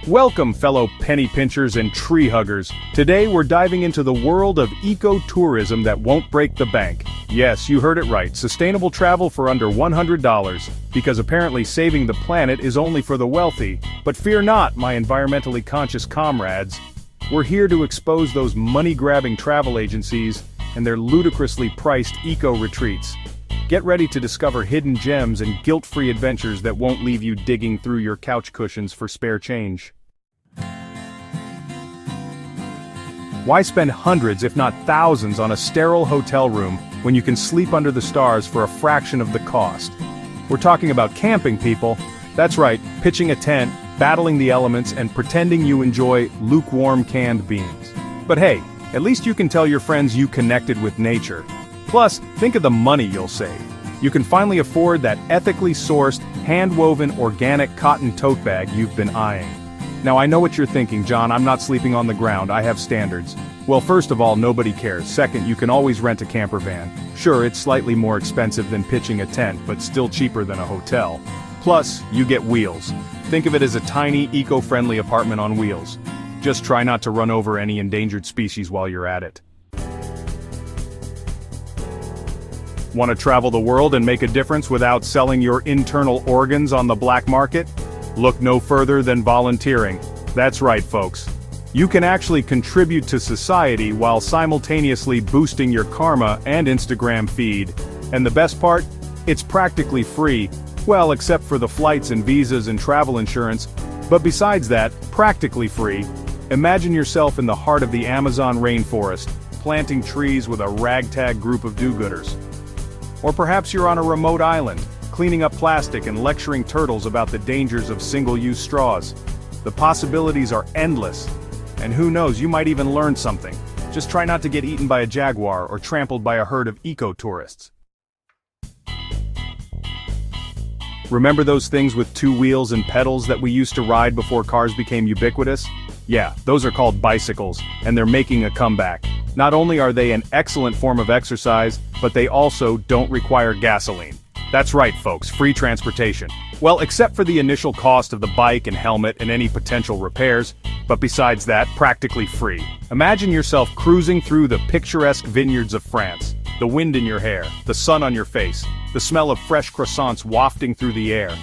Welcome, fellow penny pinchers and tree huggers. Today we're diving into the world of eco-tourism that won't break the bank. Yes, you heard it right, sustainable travel for under $100, because apparently saving the planet is only for the wealthy. But fear not, my environmentally conscious comrades. We're here to expose those money-grabbing travel agencies and their ludicrously priced eco-retreats. Get ready to discover hidden gems and guilt-free adventures that won't leave you digging through your couch cushions for spare change. Why spend hundreds, if not thousands, on a sterile hotel room when you can sleep under the stars for a fraction of the cost? We're talking about camping, people. That's right, pitching a tent, battling the elements, and pretending you enjoy lukewarm canned beans. But hey, at least you can tell your friends you connected with nature. Plus, think of the money you'll save. You can finally afford that ethically sourced, hand-woven organic cotton tote bag you've been eyeing. Now I know what you're thinking, John, I'm not sleeping on the ground, I have standards. Well, first of all, nobody cares. Second, you can always rent a camper van. Sure, it's slightly more expensive than pitching a tent, but still cheaper than a hotel. Plus, you get wheels. Think of it as a tiny, eco-friendly apartment on wheels. Just try not to run over any endangered species while you're at it. Want to travel the world and make a difference without selling your internal organs on the black market? Look no further than volunteering. That's right, folks. You can actually contribute to society while simultaneously boosting your karma and Instagram feed. And the best part? It's practically free. Well, except for the flights and visas and travel insurance. But besides that, practically free. Imagine yourself in the heart of the Amazon rainforest, planting trees with a ragtag group of do-gooders. Or perhaps you're on a remote island, cleaning up plastic and lecturing turtles about the dangers of single-use straws. The possibilities are endless. And who knows, you might even learn something. Just try not to get eaten by a jaguar or trampled by a herd of eco-tourists. Remember those things with two wheels and pedals that we used to ride before cars became ubiquitous? Yeah, those are called bicycles, and they're making a comeback. Not only are they an excellent form of exercise, but they also don't require gasoline. That's right, folks, free transportation. Well, except for the initial cost of the bike and helmet and any potential repairs, but besides that, practically free. Imagine yourself cruising through the picturesque vineyards of France, the wind in your hair, the sun on your face, the smell of fresh croissants wafting through the air.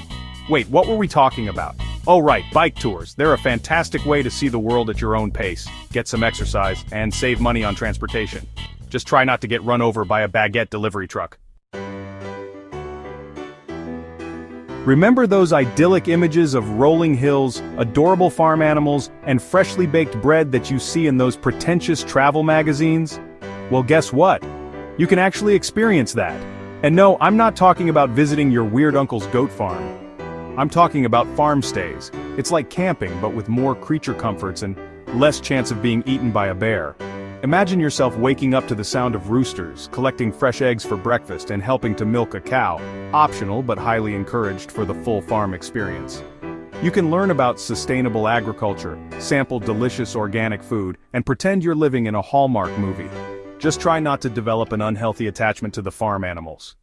Wait, what were we talking about? Oh right, bike tours. They're a fantastic way to see the world at your own pace, get some exercise, and save money on transportation. Just try not to get run over by a baguette delivery truck. Remember those idyllic images of rolling hills, adorable farm animals, and freshly baked bread that you see in those pretentious travel magazines? Well, guess what? You can actually experience that. And no, I'm not talking about visiting your weird uncle's goat farm. I'm talking about farm stays. It's like camping, but with more creature comforts and less chance of being eaten by a bear. Imagine yourself waking up to the sound of roosters, collecting fresh eggs for breakfast, and helping to milk a cow. Optional, but highly encouraged for the full farm experience. You can learn about sustainable agriculture, sample delicious organic food, and pretend you're living in a Hallmark movie. Just try not to develop an unhealthy attachment to the farm animals.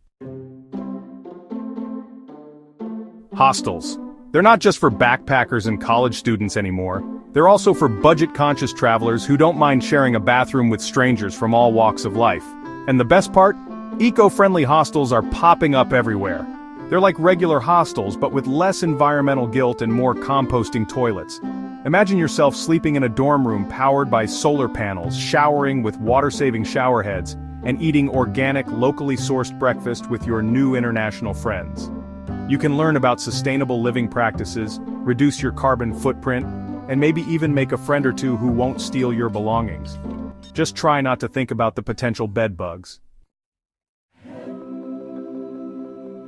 Hostels. They're not just for backpackers and college students anymore. They're also for budget-conscious travelers who don't mind sharing a bathroom with strangers from all walks of life. And the best part? Eco-friendly hostels are popping up everywhere. They're like regular hostels, but with less environmental guilt and more composting toilets. Imagine yourself sleeping in a dorm room powered by solar panels, showering with water-saving shower heads, and eating organic, locally sourced breakfast with your new international friends. You can learn about sustainable living practices, reduce your carbon footprint, and maybe even make a friend or two who won't steal your belongings. Just try not to think about the potential bed bugs.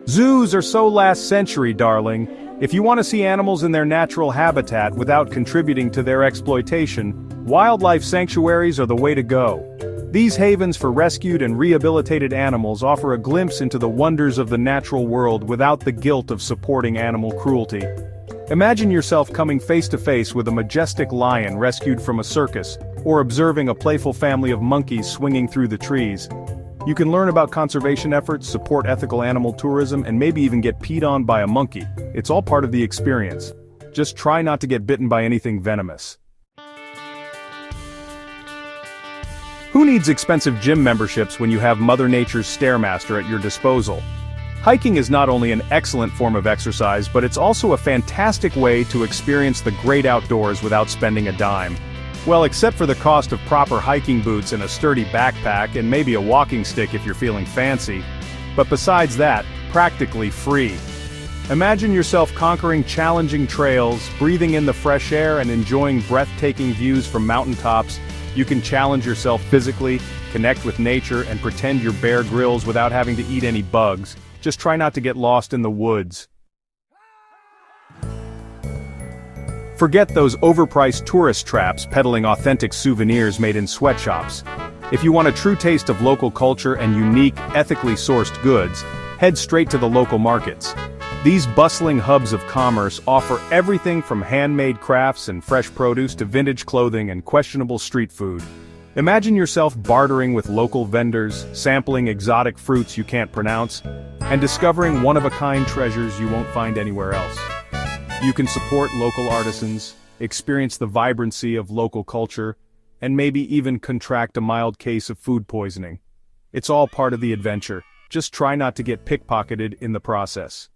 Zoos are so last century, darling. If you want to see animals in their natural habitat without contributing to their exploitation, wildlife sanctuaries are the way to go. These havens for rescued and rehabilitated animals offer a glimpse into the wonders of the natural world without the guilt of supporting animal cruelty. Imagine yourself coming face to face with a majestic lion rescued from a circus, or observing a playful family of monkeys swinging through the trees. You can learn about conservation efforts, support ethical animal tourism, and maybe even get peed on by a monkey. It's all part of the experience. Just try not to get bitten by anything venomous. Who needs expensive gym memberships when you have Mother Nature's Stairmaster at your disposal? Hiking is not only an excellent form of exercise, but it's also a fantastic way to experience the great outdoors without spending a dime. Well, except for the cost of proper hiking boots and a sturdy backpack and maybe a walking stick if you're feeling fancy. But besides that, practically free. Imagine yourself conquering challenging trails, breathing in the fresh air and enjoying breathtaking views from mountaintops. You can challenge yourself physically, connect with nature, and pretend you're Bear Grylls without having to eat any bugs. Just try not to get lost in the woods. Forget those overpriced tourist traps peddling authentic souvenirs made in sweatshops. If you want a true taste of local culture and unique, ethically sourced goods, head straight to the local markets. These bustling hubs of commerce offer everything from handmade crafts and fresh produce to vintage clothing and questionable street food. Imagine yourself bartering with local vendors, sampling exotic fruits you can't pronounce, and discovering one-of-a-kind treasures you won't find anywhere else. You can support local artisans, experience the vibrancy of local culture, and maybe even contract a mild case of food poisoning. It's all part of the adventure. Just try not to get pickpocketed in the process.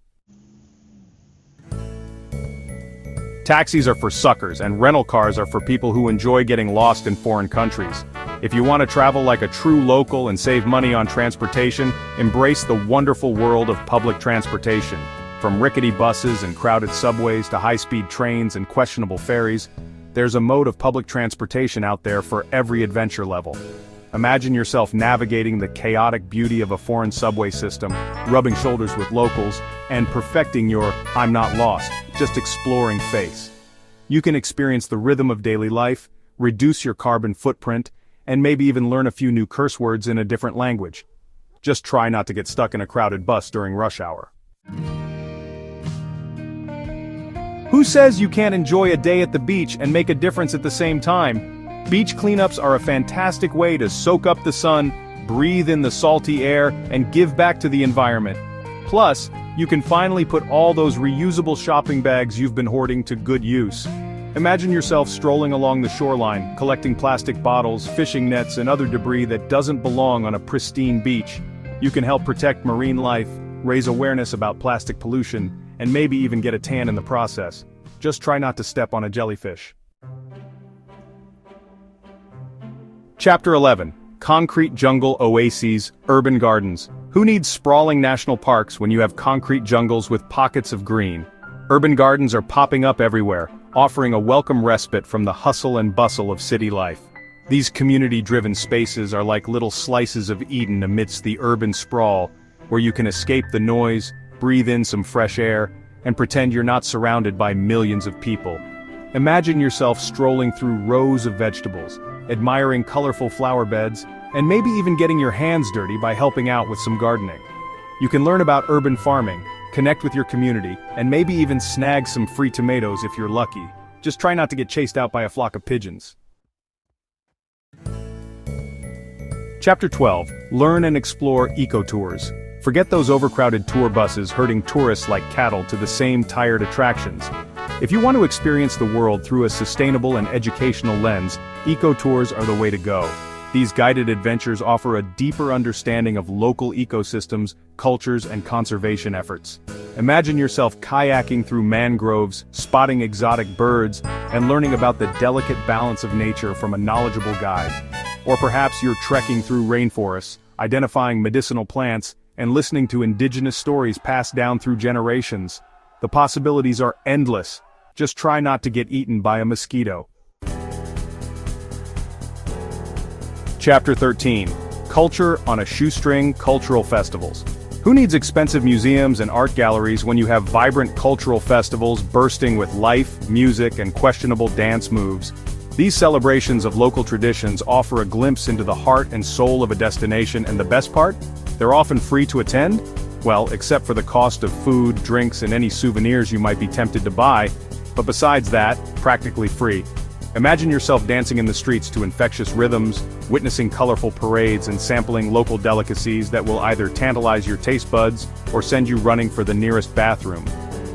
Taxis are for suckers, and rental cars are for people who enjoy getting lost in foreign countries. If you want to travel like a true local and save money on transportation, embrace the wonderful world of public transportation. From rickety buses and crowded subways to high-speed trains and questionable ferries, there's a mode of public transportation out there for every adventure level. Imagine yourself navigating the chaotic beauty of a foreign subway system, rubbing shoulders with locals, and perfecting your "I'm not lost, just exploring" face. You can experience the rhythm of daily life, reduce your carbon footprint, and maybe even learn a few new curse words in a different language. Just try not to get stuck in a crowded bus during rush hour. Who says you can't enjoy a day at the beach and make a difference at the same time? Beach cleanups are a fantastic way to soak up the sun, breathe in the salty air, and give back to the environment. Plus, you can finally put all those reusable shopping bags you've been hoarding to good use. Imagine yourself strolling along the shoreline, collecting plastic bottles, fishing nets, and other debris that doesn't belong on a pristine beach. You can help protect marine life, raise awareness about plastic pollution, and maybe even get a tan in the process. Just try not to step on a jellyfish. Chapter 11. Concrete Jungle Oases, Urban Gardens. Who needs sprawling national parks when you have concrete jungles with pockets of green? Urban gardens are popping up everywhere, offering a welcome respite from the hustle and bustle of city life. These community-driven spaces are like little slices of Eden amidst the urban sprawl, where you can escape the noise, breathe in some fresh air, and pretend you're not surrounded by millions of people. Imagine yourself strolling through rows of vegetables, admiring colorful flower beds, and maybe even getting your hands dirty by helping out with some gardening. You can learn about urban farming, connect with your community, and maybe even snag some free tomatoes if you're lucky. Just try not to get chased out by a flock of pigeons. Chapter 12. Learn and explore eco-tours. Forget those overcrowded tour buses herding tourists like cattle to the same tired attractions. If you want to experience the world through a sustainable and educational lens, eco-tours are the way to go. These guided adventures offer a deeper understanding of local ecosystems, cultures, and conservation efforts. Imagine yourself kayaking through mangroves, spotting exotic birds, and learning about the delicate balance of nature from a knowledgeable guide. Or perhaps you're trekking through rainforests, identifying medicinal plants, and listening to indigenous stories passed down through generations. The possibilities are endless. Just try not to get eaten by a mosquito. Chapter 13. Culture on a Shoestring, Cultural Festivals. Who needs expensive museums and art galleries when you have vibrant cultural festivals bursting with life, music, and questionable dance moves? These celebrations of local traditions offer a glimpse into the heart and soul of a destination, and the best part? They're often free to attend? Well, except for the cost of food, drinks, and any souvenirs you might be tempted to buy, but besides that, practically free. Imagine yourself dancing in the streets to infectious rhythms, witnessing colorful parades and sampling local delicacies that will either tantalize your taste buds or send you running for the nearest bathroom.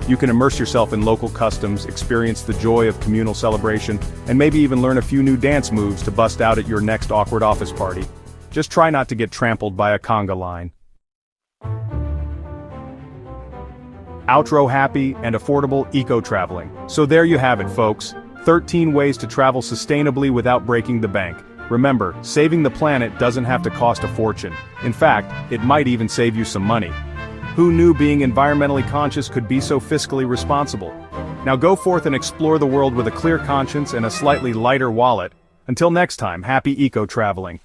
You can immerse yourself in local customs, experience the joy of communal celebration, and maybe even learn a few new dance moves to bust out at your next awkward office party. Just try not to get trampled by a conga line. Outro happy and affordable eco-traveling. So there you have it, folks. 13 ways to travel sustainably without breaking the bank. Remember, saving the planet doesn't have to cost a fortune. In fact, it might even save you some money. Who knew being environmentally conscious could be so fiscally responsible? Now go forth and explore the world with a clear conscience and a slightly lighter wallet. Until next time, happy eco-traveling.